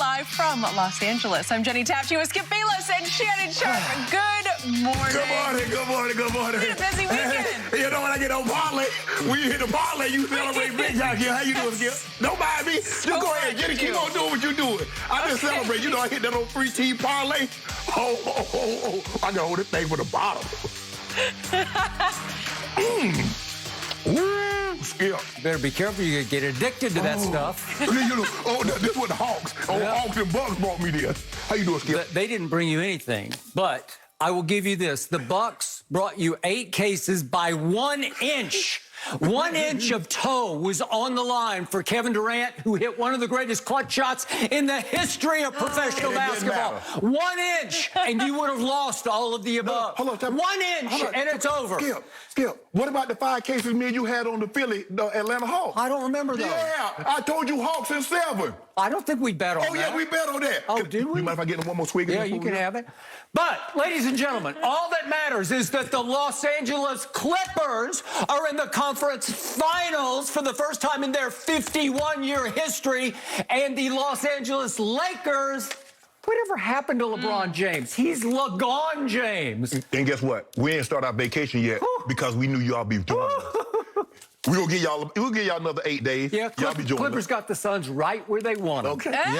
live from Los Angeles. I'm Jenny Tapchi with Skip Bayless and Shannon Sharp. Good morning. Good morning, good morning, good morning. It's been a busy weekend. You know when I get on parlay, when you hit the parlay, you celebrate big time here. How you doing, Skip? Don't mind me. Just go ahead, get it. Keep on doing what you're doing. I just celebrate. You know I hit that on 3-team parlay. Oh. I can hold this thing for the bottom. Woo, Skip. Better be careful, you get addicted to that stuff. You know, this was the Hawks. Hawks and Bucks brought me there. How you doing, Skip? They didn't bring you anything, but I will give you this. The Bucks brought you 8 cases by 1 inch. 1 inch of toe was on the line for Kevin Durant, who hit one of the greatest clutch shots in the history of professional basketball. 1 inch, and you would have lost all of the above. Hold on, 1 inch, and it's over. Skip, what about the 5 cases me and you had on the Atlanta Hawks? I don't remember those. Yeah, I told you Hawks in 7. I don't think we bet on that. Oh, yeah, we bet on that. Oh, did we? You mind if I get one more swig? Yeah, you can have it. But, ladies and gentlemen, all that matters is that the Los Angeles Clippers are in the conference finals for the first time in their 51-year history, and the Los Angeles Lakers... Whatever happened to LeBron James? He's LeGone James. And guess what? We ain't start our vacation yet because we knew y'all be joining us. We'll give y'all another 8 days. Yeah, y'all be joining Clippers us. got the Suns right where they want them. Okay. Tucker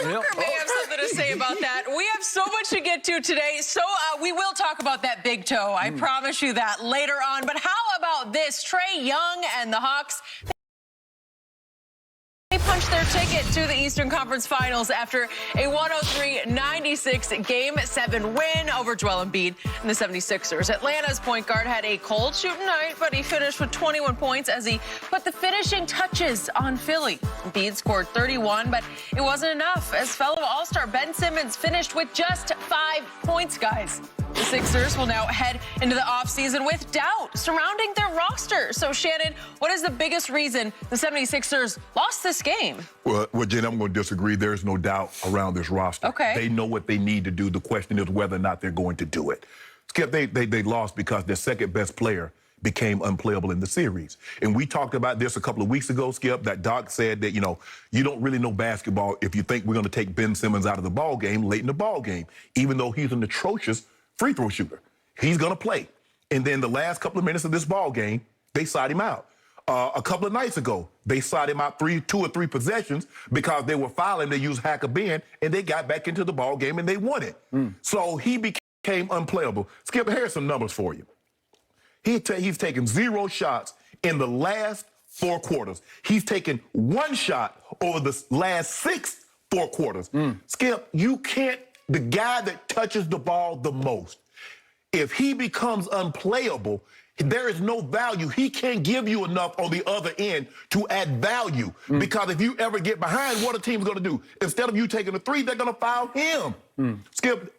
may have something to say about that. We have so much to get to today, so we will talk about that big toe. I promise you that later on. But how about this? Trae Young and the Hawks... They punched their ticket to the Eastern Conference Finals after a 103-96 Game 7 win over Joel Embiid and the 76ers. Atlanta's point guard had a cold shooting night, but he finished with 21 points as he put the finishing touches on Philly. Embiid scored 31, but it wasn't enough as fellow All-Star Ben Simmons finished with just 5 points, guys. The Sixers will now head into the offseason with doubt surrounding their roster. So, Shannon, what is the biggest reason the 76ers lost this game? Well, Jen, I'm going to disagree. There's no doubt around this roster. Okay. They know what they need to do. The question is whether or not they're going to do it. Skip, they lost because their second-best player became unplayable in the series. And we talked about this a couple of weeks ago, Skip, that Doc said that, you don't really know basketball if you think we're going to take Ben Simmons out of the ball game late in the ball game, even though he's an atrocious free throw shooter. He's going to play. And then the last couple of minutes of this ball game, they side him out. A couple of nights ago, they side him out 2 or 3 possessions because they were fouling. They used hack a Ben, and they got back into the ball game, and they won it. So he became unplayable. Skip, here's some numbers for you. He's taken 0 shots in the last 4 quarters. He's taken 1 shot over the last 4 quarters. Skip, you can't... The guy that touches the ball the most, if he becomes unplayable, there is no value. He can't give you enough on the other end to add value. Because if you ever get behind, what a team's going to do? Instead of you taking a 3, they're going to foul him. Skip,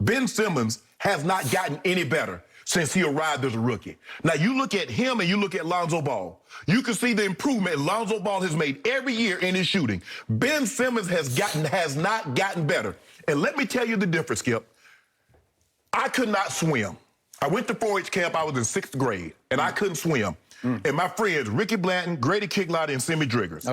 Ben Simmons has not gotten any better since he arrived as a rookie. Now, you look at him and you look at Lonzo Ball. You can see the improvement Lonzo Ball has made every year in his shooting. Ben Simmons has not gotten better. And let me tell you the difference, Skip. I could not swim. I went to 4-H camp. I was in 6th grade, and I couldn't swim. And my friends, Ricky Blanton, Grady Kicklotter, and Simmy Driggers,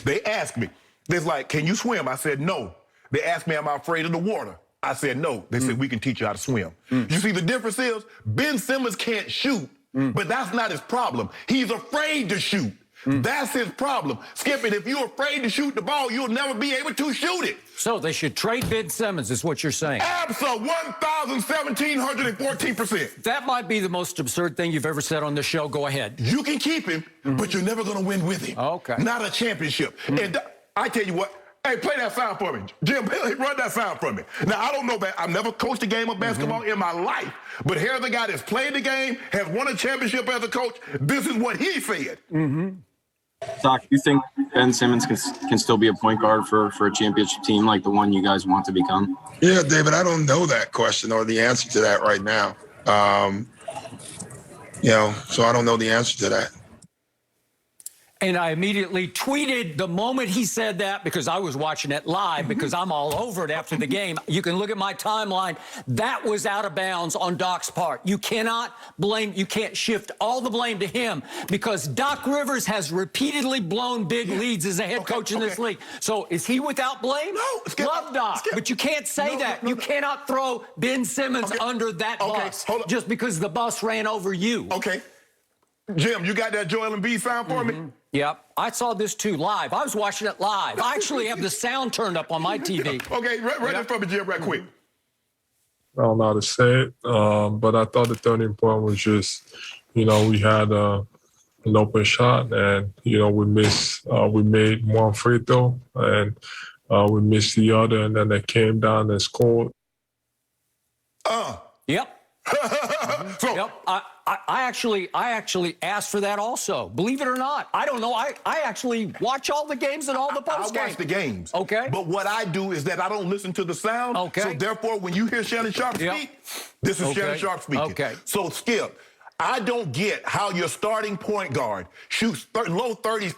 they asked me, they're like, can you swim? I said, no. They asked me, am I afraid of the water? I said, no. They said, we can teach you how to swim. You see, the difference is Ben Simmons can't shoot, but that's not his problem. He's afraid to shoot. That's his problem. Skip, and if you're afraid to shoot the ball, you'll never be able to shoot it. So they should trade Ben Simmons, is what you're saying. Absolutely, 1,1714%. That might be the most absurd thing you've ever said on this show. Go ahead. You can keep him, but you're never going to win with him. Okay. Not a championship. And I tell you what, hey, play that sound for me. Jim, run that sound for me. Now, I don't know, I've never coached a game of basketball in my life, but here's a guy that's played the game, has won a championship as a coach. This is what he said. Doc, do you think Ben Simmons can still be a point guard for a championship team like the one you guys want to become? Yeah, David, I don't know that question or the answer to that right now. So I don't know the answer to that. And I immediately tweeted the moment he said that, because I was watching it live, because I'm all over it after the game. You can look at my timeline. That was out of bounds on Doc's part. You cannot blame, you can't shift all the blame to him, because Doc Rivers has repeatedly blown big leads as a head coach in this league. So is he without blame? No, Skip, love Doc, Skip. but you can't say that. No. You cannot throw Ben Simmons under that bus just because the bus ran over you. Okay. Jim, you got that Joel Embiid sound for me? Yep. I saw this too live. I was watching it live. I actually have the sound turned up on my TV. Okay, right in front of Jim, right quick. I don't know how to say it, but I thought the turning point was just, we had an open shot, and we made one free throw, and we missed the other, and then they came down and scored. Yep. Yep. I actually asked for that also. Believe it or not. I don't know. I actually watch all the games and all the post games. I watch the games. Okay. But what I do is that I don't listen to the sound. Okay. So therefore, when you hear Shannon Sharp speak, this is Shannon Sharp speaking. Okay. So Skip, I don't get how your starting point guard shoots low 30s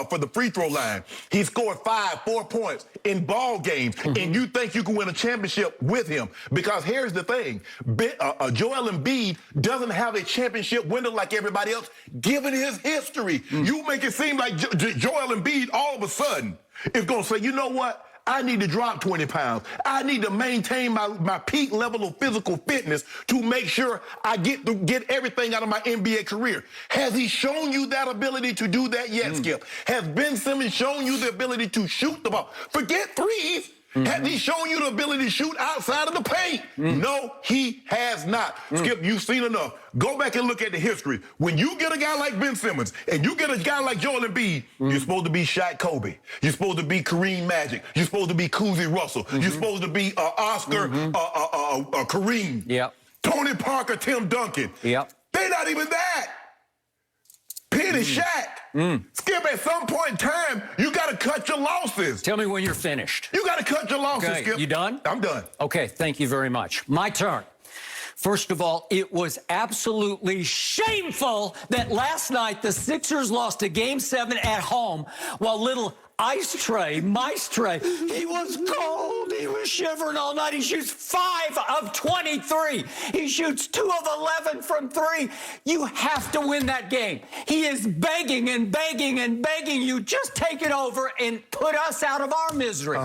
for the free throw line. He scored 4 points in ball games, and you think you can win a championship with him. Because here's the thing, Joel Embiid doesn't have a championship window like everybody else, given his history. You make it seem like Joel Embiid all of a sudden is going to say, you know what? I need to drop 20 pounds. I need to maintain my peak level of physical fitness to make sure I get everything out of my NBA career. Has he shown you that ability to do that yet, Skip? Has Ben Simmons shown you the ability to shoot the ball? Forget threes. Has he shown you the ability to shoot outside of the paint? No, he has not. Skip, you've seen enough. Go back and look at the history. When you get a guy like Ben Simmons and you get a guy like Joel Embiid, you're supposed to be Shaq Kobe. You're supposed to be Kareem Magic. You're supposed to be Cousy Russell. You're supposed to be Oscar Kareem. Yep. Tony Parker, Tim Duncan. Yep. They're not even that. Penny Shaq. Skip, at some point in time, you got to cut your losses. Tell me when you're finished. You got to cut your losses, Okay, Skip. you done? I'm done. Okay, thank you very much. My turn. First of all, it was absolutely shameful that last night the Sixers lost a Game 7 at home while little Mice Trey, he was cold. He was shivering all night. He shoots 5 of 23. He shoots 2 of 11 from 3. You have to win that game. He is begging and begging and begging you, just take it over and put us out of our misery.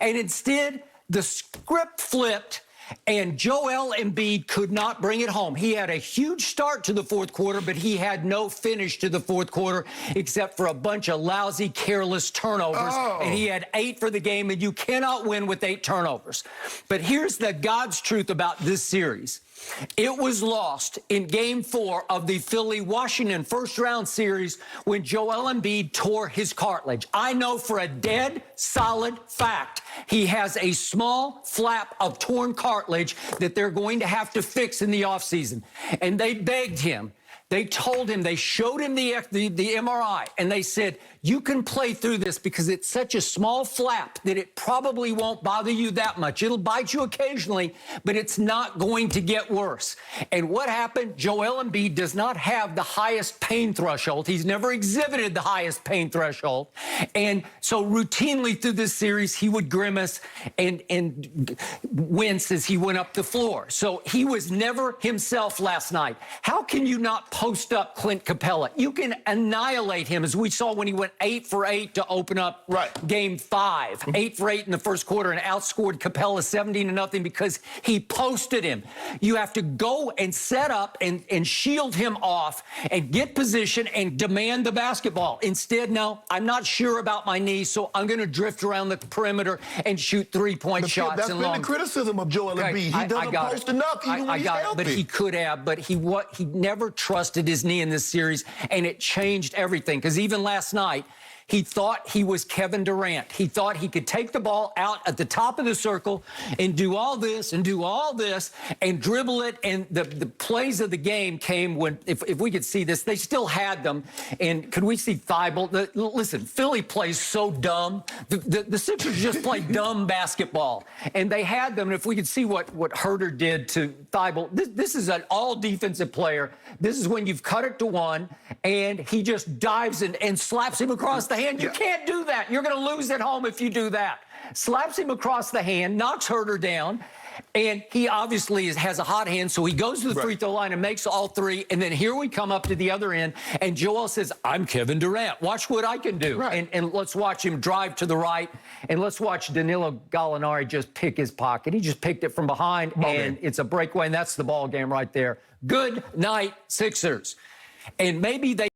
And instead, the script flipped, and Joel Embiid could not bring it home. He had a huge start to the fourth quarter, but he had no finish to the fourth quarter except for a bunch of lousy, careless turnovers. And he had 8 for the game, and you cannot win with 8 turnovers. But here's the God's truth about this series. It was lost in Game 4 of the Philly-Washington first-round series when Joel Embiid tore his cartilage. I know for a dead, solid fact he has a small flap of torn cartilage that they're going to have to fix in the offseason. And they begged him. They told him, they showed him the MRI, and they said, you can play through this because it's such a small flap that it probably won't bother you that much. It'll bite you occasionally, but it's not going to get worse. And what happened? Joel Embiid does not have the highest pain threshold. He's never exhibited the highest pain threshold. And so routinely through this series, he would grimace and wince as he went up the floor. So he was never himself last night. How can you not post up Clint Capella? You can annihilate him, as we saw when he went 8 for 8 to open up Game 5. 8 for 8 in the first quarter and outscored Capella 17-0 because he posted him. You have to go and set up and shield him off and get position and demand the basketball. Instead, no, I'm not sure about my knee, so I'm going to drift around the perimeter and shoot three-point shots. That's and been long. the criticism of Joel Embiid. He doesn't post enough even when he's healthy. But he could have, but he never trusted his knee in this series, and it changed everything. Because even last night, He thought he was Kevin Durant. He thought he could take the ball out at the top of the circle and do all this and do all this and dribble it. And the plays of the game came when, if we could see this, they still had them. And could we see Thibault? Listen, Philly plays so dumb. The Sixers just play dumb basketball. And they had them. And if we could see what Herter did to Thibault, this is an all-defensive player. This is when you've cut it to one, and he just dives and slaps him across the hand. You can't do that. You're going to lose at home if you do that. Slaps him across the hand, knocks Herter down, and he obviously has a hot hand, so he goes to the free throw line and makes all three, and then here we come up to the other end, and Joel says, I'm Kevin Durant. Watch what I can do. And let's watch him drive to the right, and let's watch Danilo Gallinari just pick his pocket. He just picked it from behind, and it's a breakaway, and that's the ball game right there. Good night, Sixers. And maybe they